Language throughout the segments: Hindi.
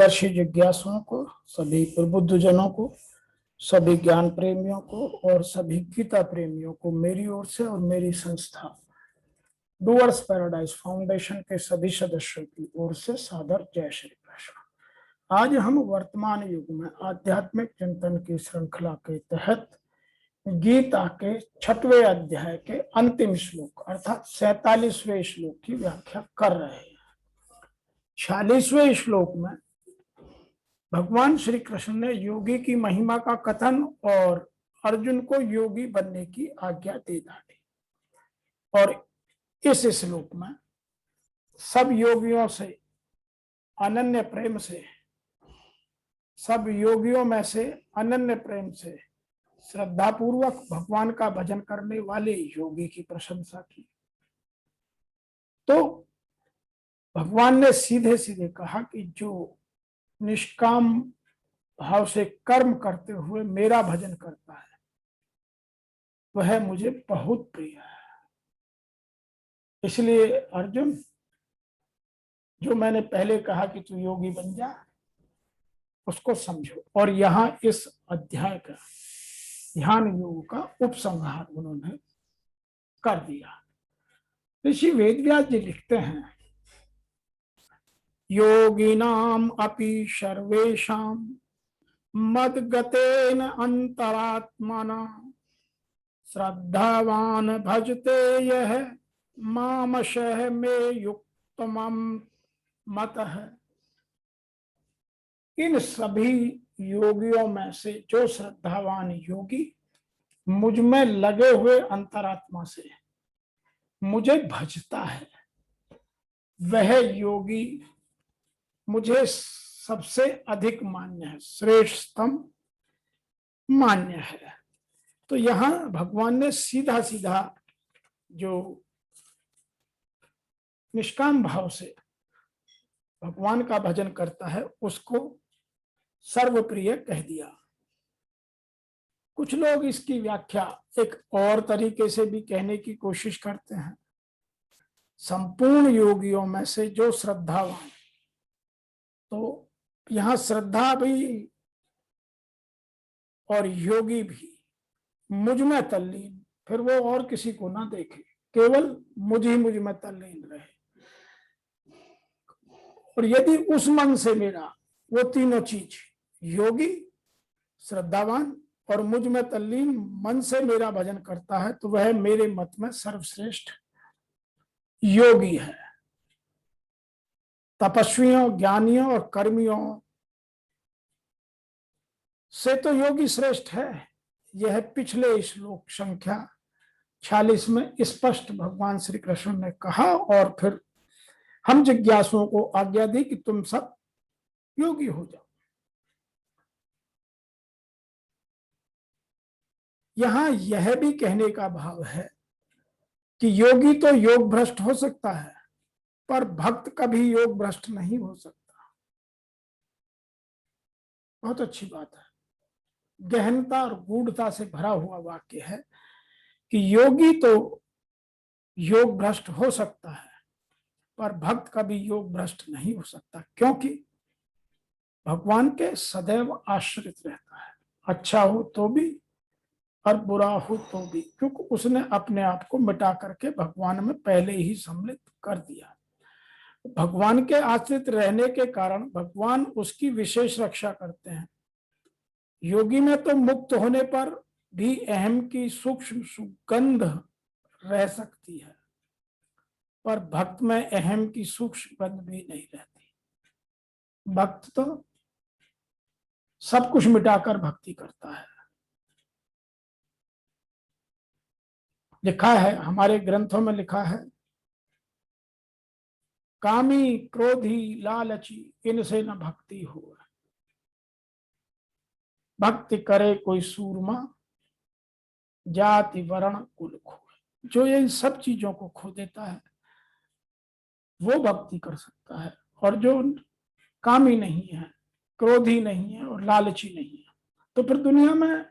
दर्शी जिज्ञासुओं को, सभी प्रबुद्ध जनों को, सभी ज्ञान प्रेमियों को और सभी गीता प्रेमियों को मेरी ओर से और मेरी संस्था डूअर्स पैराडाइज फाउंडेशन के सभी सदस्यों की ओर से सादर जय श्री कृष्ण। आज हम वर्तमान युग में आध्यात्मिक चिंतन की श्रृंखला के तहत गीता के 6वें अध्याय के अंतिम श्लोक अर्थात 47वें श्लोक की व्याख्या कर रहे हैं। 46वें श्लोक में भगवान श्री कृष्ण ने योगी की महिमा का कथन और अर्जुन को योगी बनने की आज्ञा दे डाली। और इस श्लोक में सब योगियों से अनन्य प्रेम से, सब योगियों में से अनन्य प्रेम से श्रद्धा पूर्वक भगवान का भजन करने वाले योगी की प्रशंसा की। तो भगवान ने सीधे सीधे कहा कि जो निष्काम भाव से कर्म करते हुए मेरा भजन करता है वह मुझे बहुत प्रिय है। इसलिए अर्जुन, जो मैंने पहले कहा कि तू योगी बन जा, उसको समझो। और यहाँ इस अध्याय का ध्यान योग का उपसंहार उन्होंने कर दिया। ऋषि वेदव्यास जी लिखते हैं, योगिनाम अपि सर्वेषां मद्गतेन अंतरात्मना श्रद्धावान भजते यह मामशः मे युक्तमं मतः। इन सभी योगियों में से जो श्रद्धावान योगी मुझ में लगे हुए अंतरात्मा से मुझे भजता है, वह योगी मुझे सबसे अधिक मान्य है, श्रेष्ठतम मान्य है। तो यहां भगवान ने सीधा सीधा जो निष्काम भाव से भगवान का भजन करता है उसको सर्वप्रिय कह दिया। कुछ लोग इसकी व्याख्या एक और तरीके से भी कहने की कोशिश करते हैं, संपूर्ण योगियों में से जो श्रद्धावान। तो यहां श्रद्धा भी और योगी भी मुझ में तल्लीन, फिर वो और किसी को ना देखे, केवल मुझ में तल्लीन रहे। और यदि उस मन से मेरा वो तीनों चीज, योगी, श्रद्धावान और मुझ में तल्लीन मन से मेरा भजन करता है, तो वह मेरे मत में सर्वश्रेष्ठ योगी है। तपस्वियों, ज्ञानियों और कर्मियों से तो योगी श्रेष्ठ है। यह पिछले श्लोक संख्या 46 में स्पष्ट भगवान श्री कृष्ण ने कहा और फिर हम जिज्ञासुओं को आज्ञा दी कि तुम सब योगी हो जाओ। यहां यह भी कहने का भाव है कि योगी तो योग भ्रष्ट हो सकता है, पर भक्त कभी योग भ्रष्ट नहीं हो सकता। बहुत अच्छी बात है, गहनता और गूढ़ता से भरा हुआ वाक्य है कि योगी तो योग भ्रष्ट हो सकता है, पर भक्त कभी योग भ्रष्ट नहीं हो सकता, क्योंकि भगवान के सदैव आश्रित रहता है, अच्छा हो तो भी और बुरा हो तो भी, क्योंकि उसने अपने आप को मिटा करके भगवान में पहले ही सम्मिलित कर दिया। भगवान के आश्रित रहने के कारण भगवान उसकी विशेष रक्षा करते हैं। योगी में तो मुक्त होने पर भी अहम की सूक्ष्म सुगंध रह सकती है, पर भक्त में अहम की सूक्ष्म गंध भी नहीं रहती। भक्त तो सब कुछ मिटाकर भक्ति करता है। लिखा है, हमारे ग्रंथों में लिखा है, कामी क्रोधी लालची इनसे न भक्ति हो, भक्ति करे कोई सूरमा जाति वर्ण कुल खो। जो ये इन सब चीजों को खो देता है वो भक्ति कर सकता है, और जो कामी नहीं है, क्रोधी नहीं है और लालची नहीं है, तो फिर दुनिया में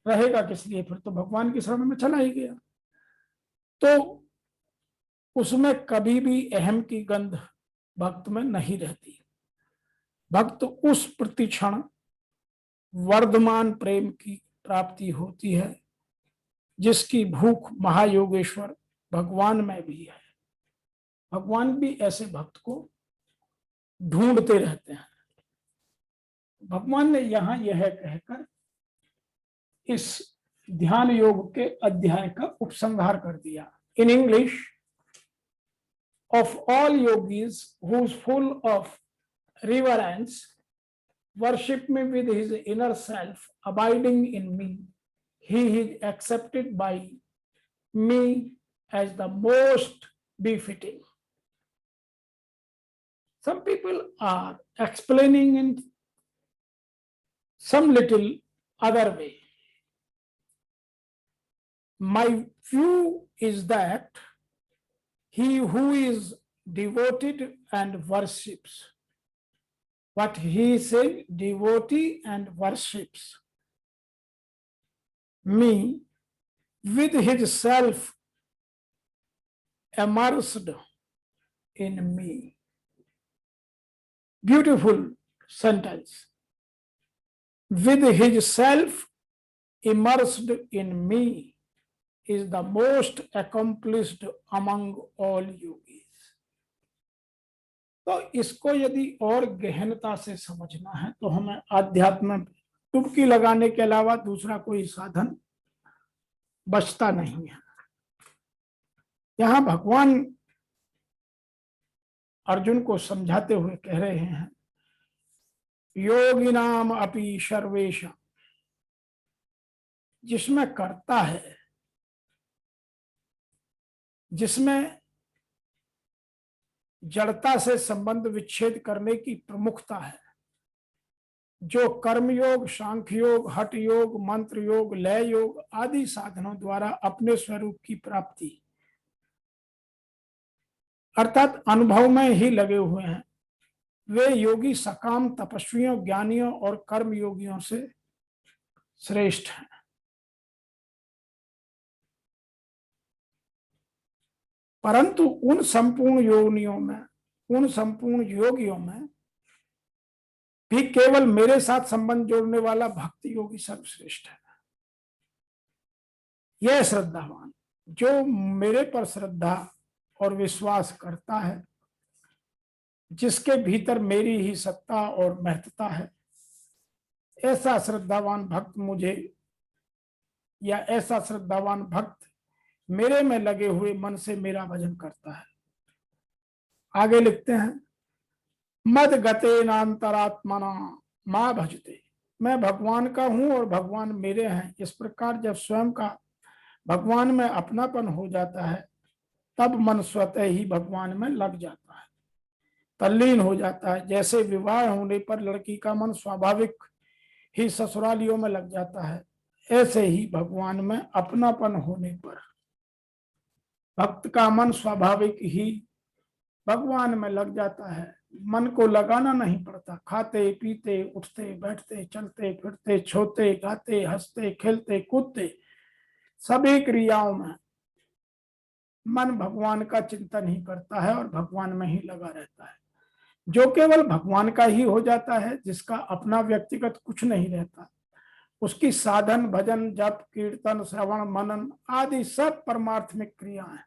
रहेगा किस लिए? फिर तो भगवान की शरण में चला ही गया। तो उसमें कभी भी अहम की गंध भक्त में नहीं रहती। भक्त उस प्रतिक्षण वर्धमान प्रेम की प्राप्ति होती है जिसकी भूख महायोगेश्वर भगवान में भी है। भगवान भी ऐसे भक्त को ढूंढते रहते हैं। भगवान ने यहां यह कहकर इस ध्यान योग के अध्याय का उपसंहार कर दिया। In English, of all yogis who is full of reverence, worship me with his inner self abiding in me, he is accepted by me as the most befitting. Some people are explaining in some little other way. My view is that he who is devoted and worships, what he said, devotee and worships me with his self immersed in me. Beautiful sentence. With his self immersed in me is the most accomplished among all yogis. तो इसको यदि और गहनता से समझना है तो हमें आध्यात्म में डुबकी लगाने के अलावा दूसरा कोई साधन बचता नहीं है। यहां भगवान अर्जुन को समझाते हुए कह रहे हैं, योगिनाम अपि सर्वेषां, जिसमें कर्ता है, जिसमें जड़ता से संबंध विच्छेद करने की प्रमुखता है, जो कर्म योग, सांख्य योग, हठ योग, मंत्र योग, लय योग आदि साधनों द्वारा अपने स्वरूप की प्राप्ति अर्थात अनुभव में ही लगे हुए हैं, वे योगी सकाम तपस्वियों, ज्ञानियों और कर्म योगियों से श्रेष्ठ हैं। परंतु उन संपूर्ण योगियों में भी केवल मेरे साथ संबंध जोड़ने वाला भक्ति योगी सर्वश्रेष्ठ है। यह श्रद्धावान जो मेरे पर श्रद्धा और विश्वास करता है, जिसके भीतर मेरी ही सत्ता और महत्ता है, ऐसा श्रद्धावान भक्त मुझे, या ऐसा श्रद्धावान भक्त मेरे में लगे हुए मन से मेरा भजन करता है। आगे लिखते हैं, मद गते नांतरात्मना मां भजते, मैं भगवान का हूं और भगवान मेरे हैं। इस प्रकार जब स्वयं का भगवान में अपनापन हो जाता है, तब मन स्वतः ही भगवान में लग जाता है, तल्लीन हो जाता है। जैसे विवाह होने पर लड़की का मन स्वाभाविक ही ससुरालियों में लग जाता है, ऐसे ही भगवान में अपनापन होने पर भक्त का मन स्वाभाविक ही भगवान में लग जाता है। मन को लगाना नहीं पड़ता। खाते पीते, उठते बैठते, चलते फिरते, छोते गाते, हंसते खेलते कूदते, सभी क्रियाओं में मन भगवान का चिंतन ही करता है और भगवान में ही लगा रहता है। जो केवल भगवान का ही हो जाता है, जिसका अपना व्यक्तिगत कुछ नहीं रहता, उसकी साधन, भजन, जप, कीर्तन, श्रवण, मनन आदि सब परमार्थमिक क्रियाएं,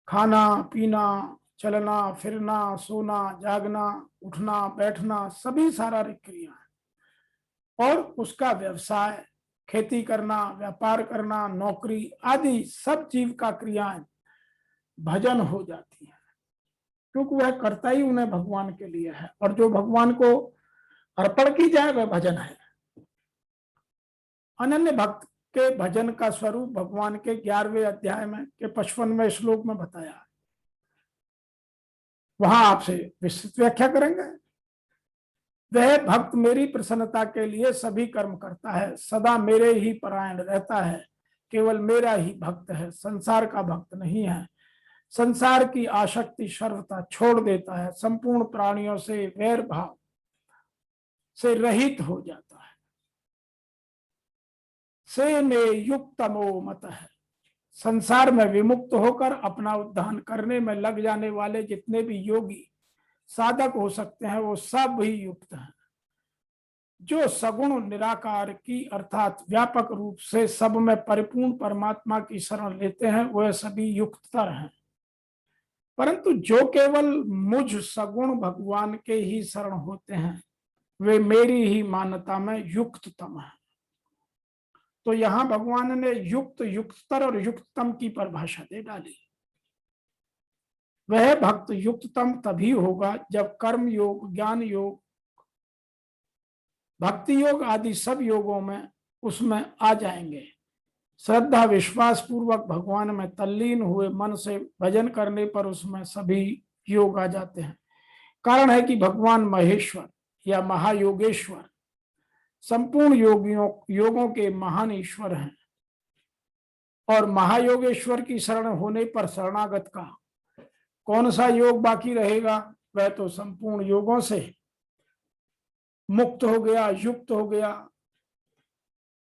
खाना पीना, चलना फिरना, सोना जागना, उठना बैठना, सभी शारीरिक क्रियाएं, और उसका व्यवसाय, खेती करना, व्यापार करना, नौकरी आदि सब जीविका क्रियाएं भजन हो जाती है, क्योंकि वह करता ही उन्हें भगवान के लिए है। और जो भगवान को अर्पण की जाए वह भजन है। अनन्य भक्त के भजन का स्वरूप भगवान के 11वें अध्याय में के 55वें श्लोक में बताया है। वहां आपसे विस्तृत व्याख्या करेंगे। वह भक्त मेरी प्रसन्नता के लिए सभी कर्म करता है, सदा मेरे ही परायण रहता है, केवल मेरा ही भक्त है, संसार का भक्त नहीं है। संसार की आसक्ति सर्वथा छोड़ देता है, संपूर्ण प्राणियों से वैर भाव से रहित हो जाता है। से में युक्त तमो मत है, संसार में विमुक्त होकर अपना उद्धार करने में लग जाने वाले जितने भी योगी साधक हो सकते हैं वो सब ही युक्त हैं। जो सगुण निराकार की अर्थात व्यापक रूप से सब में परिपूर्ण परमात्मा की शरण लेते हैं वह सभी युक्ततर हैं, परंतु जो केवल मुझ सगुण भगवान के ही शरण होते हैं वे मेरी ही मान्यता में युक्ततम है। तो यहां भगवान ने युक्त, युक्ततर और युक्ततम की परिभाषा दे डाली। वह भक्त युक्ततम तभी होगा जब कर्म योग, ज्ञान योग, भक्ति योग आदि सब योगों में उसमें आ जाएंगे। श्रद्धा विश्वास पूर्वक भगवान में तल्लीन हुए मन से भजन करने पर उसमें सभी योग आ जाते हैं। कारण है कि भगवान महेश्वर या महायोगेश्वर संपूर्ण योगों के महान ईश्वर हैं, और महायोगेश्वर की शरण होने पर शरणागत का कौन सा योग बाकी रहेगा? वह तो संपूर्ण योगों से मुक्त हो गया, युक्त हो गया।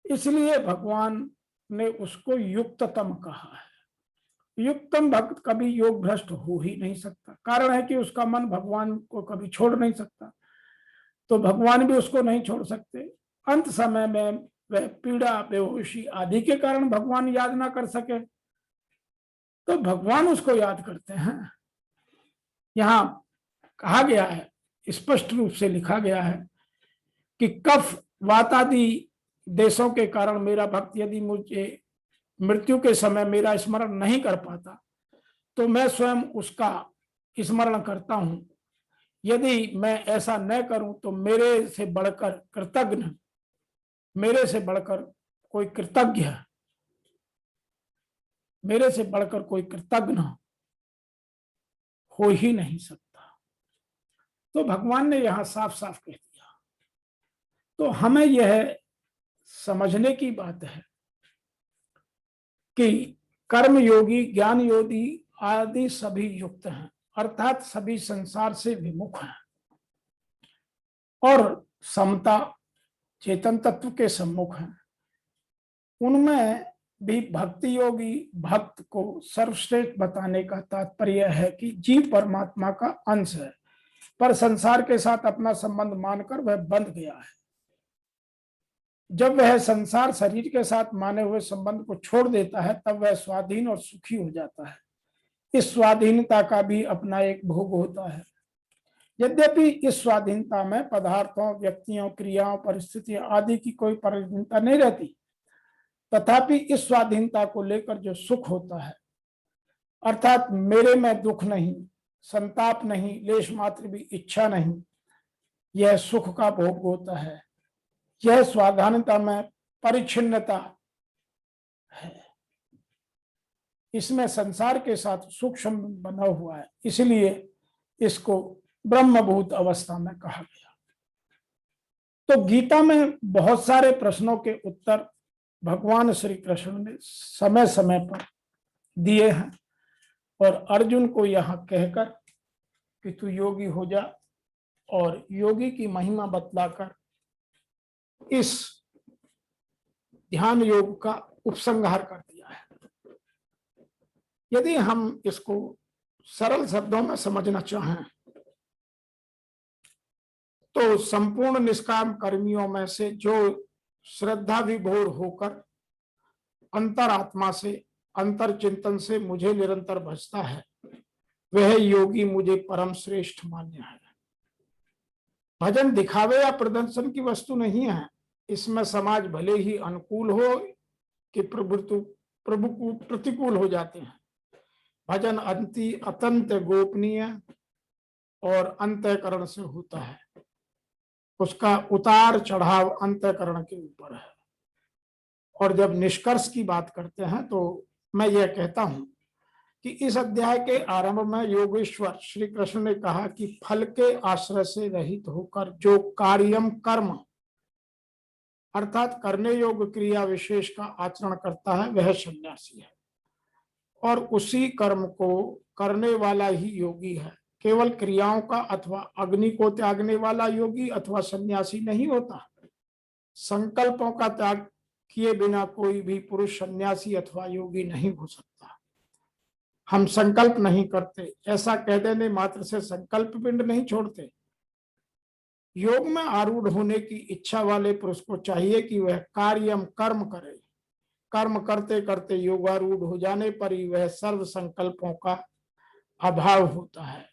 इसलिए भगवान ने उसको युक्ततम कहा है। युक्तम भक्त कभी योग भ्रष्ट हो ही नहीं सकता। कारण है कि उसका मन भगवान को कभी छोड़ नहीं सकता, तो भगवान भी उसको नहीं छोड़ सकते। अंत समय में वह पीड़ा, बेहोशी आदि के कारण भगवान याद ना कर सके तो भगवान उसको याद करते हैं। यहां कहा गया है, स्पष्ट रूप से लिखा गया है कि कफ वातादि देशों के कारण मेरा भक्त यदि मुझे मृत्यु के समय मेरा स्मरण नहीं कर पाता तो मैं स्वयं उसका स्मरण करता हूं। यदि मैं ऐसा न करूं तो मेरे से बढ़कर कृतज्ञ, मेरे से बढ़कर कोई कृतज्ञ है, मेरे से बढ़कर कोई कृतज्ञ हो ही नहीं सकता। तो भगवान ने यहां साफ साफ कह दिया। तो हमें यह समझने की बात है कि कर्म योगी, ज्ञान योगी आदि सभी युक्त हैं, अर्थात सभी संसार से विमुख हैं और समता चेतन तत्व के सम्मुख हैं। उनमें भी भक्ति योगी भक्त को सर्वश्रेष्ठ बताने का तात्पर्य है कि जीव परमात्मा का अंश है, पर संसार के साथ अपना संबंध मानकर वह बंध गया है। जब वह संसार शरीर के साथ माने हुए संबंध को छोड़ देता है तब वह स्वाधीन और सुखी हो जाता है। इस स्वाधीनता का भी अपना एक भोग होता है। यद्यपि इस स्वाधीनता में पदार्थों, व्यक्तियों, क्रियाओं, परिस्थितियों आदि की कोई परिणता नहीं रहती, तथापि इस स्वाधीनता को लेकर जो सुख होता है, अर्थात मेरे में दुख नहीं, संताप नहीं, लेश मात्र भी इच्छा नहीं, यह सुख का भोग होता है। यह स्वाधीनता में परिच्छिन्नता है। इसमें संसार के साथ सूक्ष्म बना हुआ है, इसलिए इसको ब्रह्मभूत अवस्था में कहा गया। तो गीता में बहुत सारे प्रश्नों के उत्तर भगवान श्री कृष्ण ने समय समय पर दिए हैं और अर्जुन को यहां कहकर कि तू योगी हो जा और योगी की महिमा बतलाकर इस ध्यान योग का उपसंहार कर दिया है। यदि हम इसको सरल शब्दों में समझना चाहें तो संपूर्ण निष्काम कर्मियों में से जो श्रद्धा विभोर होकर अंतरात्मा से, अंतर चिंतन से मुझे निरंतर भजता है, वह योगी मुझे परम श्रेष्ठ मान्य है। भजन दिखावे या प्रदर्शन की वस्तु नहीं है। इसमें समाज भले ही अनुकूल हो कि प्रभु को प्रतिकूल हो जाते हैं। भजन अत्यंत गोपनीय और अंतःकरण से होता है। उसका उतार चढ़ाव अंतःकरण के ऊपर है। और जब निष्कर्ष की बात करते हैं तो मैं यह कहता हूं कि इस अध्याय के आरंभ में योगेश्वर श्री कृष्ण ने कहा कि फल के आश्रय से रहित होकर जो कार्यम कर्म अर्थात करने योग्य क्रिया विशेष का आचरण करता है वह सन्यासी है, और उसी कर्म को करने वाला ही योगी है। केवल क्रियाओं का अथवा अग्नि को त्यागने वाला योगी अथवा सन्यासी नहीं होता। संकल्पों का त्याग किए बिना कोई भी पुरुष सन्यासी अथवा योगी नहीं हो सकता। हम संकल्प नहीं करते, ऐसा कह देने मात्र से संकल्प पिंड नहीं छोड़ते। योग में आरूढ़ होने की इच्छा वाले पुरुष को चाहिए कि वह कार्यम कर्म करे। कर्म करते करते योगारूढ़ हो जाने पर ही वह सर्व संकल्पों का अभाव होता है,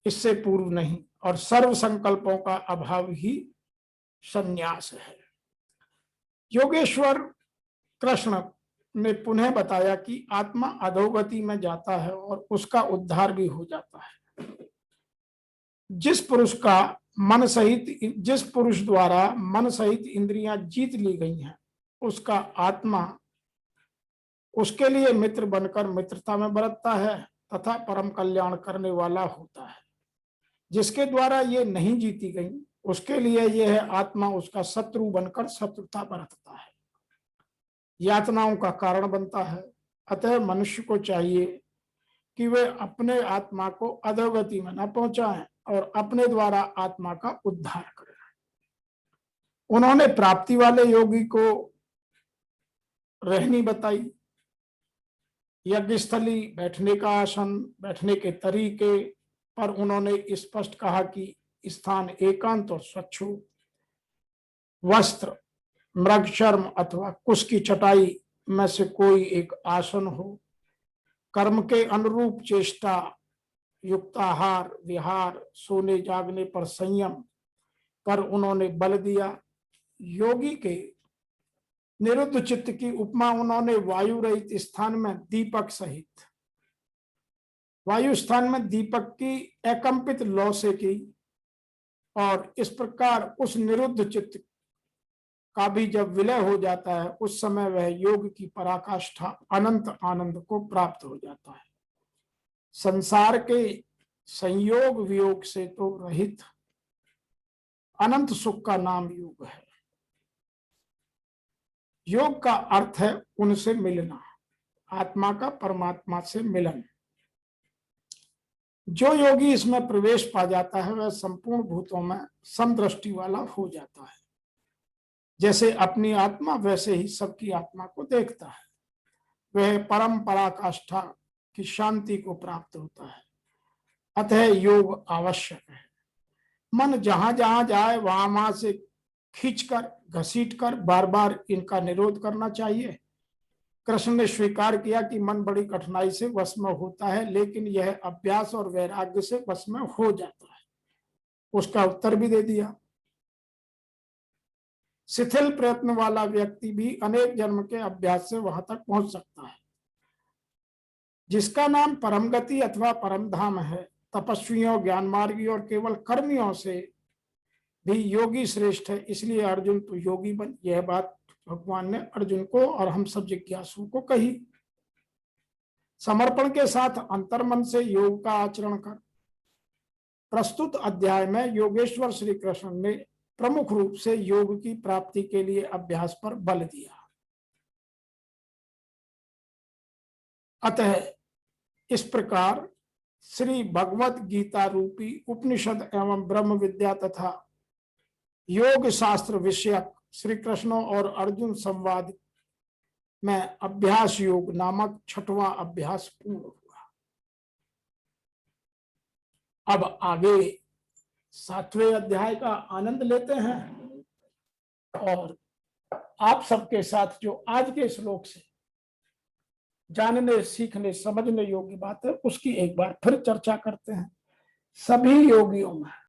इससे पूर्व नहीं। और सर्व संकल्पों का अभाव ही संन्यास है। योगेश्वर कृष्ण ने पुनः बताया कि आत्मा अधोगति में जाता है और उसका उद्धार भी हो जाता है। जिस पुरुष द्वारा मन सहित इंद्रियां जीत ली गई हैं, उसका आत्मा उसके लिए मित्र बनकर मित्रता में बरतता है तथा परम कल्याण करने वाला होता है। जिसके द्वारा ये नहीं जीती गई, उसके लिए यह आत्मा उसका शत्रु बनकर शत्रुता बरतता है, यातनाओं का कारण बनता है। अतः मनुष्य को चाहिए कि वे अपने आत्मा को अधोगति में न पहुंचाएं और अपने द्वारा आत्मा का उद्धार करें। उन्होंने प्राप्ति वाले योगी को रहनी बताई, यज्ञस्थली, बैठने का आसन, बैठने के तरीके पर उन्होंने स्पष्ट कहा कि स्थान एकांत और स्वच्छ हो, वस्त्र मृग चर्म अथवा कुश की चटाई में से कोई एक आसन हो, कर्म के अनुरूप चेष्टा, युक्ताहार विहार, सोने जागने पर संयम पर उन्होंने बल दिया। योगी के निरुद्ध चित्त की उपमा उन्होंने वायु रहित स्थान में दीपक सहित, वायु स्थान में दीपक की अकंपित लौ से की। और इस प्रकार उस निरुद्ध चित्त का भी जब विलय हो जाता है, उस समय वह योग की पराकाष्ठा अनंत आनंद को प्राप्त हो जाता है। संसार के संयोग वियोग से तो रहित अनंत सुख का नाम योग है। योग का अर्थ है उनसे मिलना, आत्मा का परमात्मा से मिलन। जो योगी इसमें प्रवेश पा जाता है वह संपूर्ण भूतों में समदृष्टि वाला हो जाता है। जैसे अपनी आत्मा वैसे ही सबकी आत्मा को देखता है। वह परम पराकाष्ठा की शांति को प्राप्त होता है। अतः योग आवश्यक है। मन जहां जहां जाए वहां से खींचकर घसीटकर बार बार इनका निरोध करना चाहिए। कृष्ण ने स्वीकार किया कि मन बड़ी कठिनाई से वश में होता है, लेकिन यह अभ्यास और वैराग्य से वश में हो जाता है। उसका उत्तर भी दे दिया। शिथिल प्रयत्न वाला व्यक्ति भी अनेक जन्म के अभ्यास से वहां तक पहुंच सकता है। जिसका नाम परम गति अथवा परम धाम है, तपस्वियों, ज्ञान मार्गी और केवल कर्मियों से भी योगी श्रेष्ठ है। इसलिए अर्जुन तो योगी बन। यह बात भगवान ने अर्जुन को और हम सब जिज्ञासुओं को कही। समर्पण के साथ अंतर्मन से योग का आचरण कर। प्रस्तुत अध्याय में योगेश्वर श्री कृष्ण ने प्रमुख रूप से योग की प्राप्ति के लिए अभ्यास पर बल दिया। अतः इस प्रकार श्री भगवत गीता रूपी उपनिषद एवं ब्रह्म विद्या तथा योग शास्त्र विषयक श्री कृष्ण और अर्जुन संवाद में अभ्यास योग नामक 6वां अभ्यास पूर्ण हुआ। अब आगे 7वें अध्याय का आनंद लेते हैं और आप सबके साथ जो आज के श्लोक से जानने, सीखने, समझने योग्य बात है उसकी एक बार फिर चर्चा करते हैं। सभी योगियों में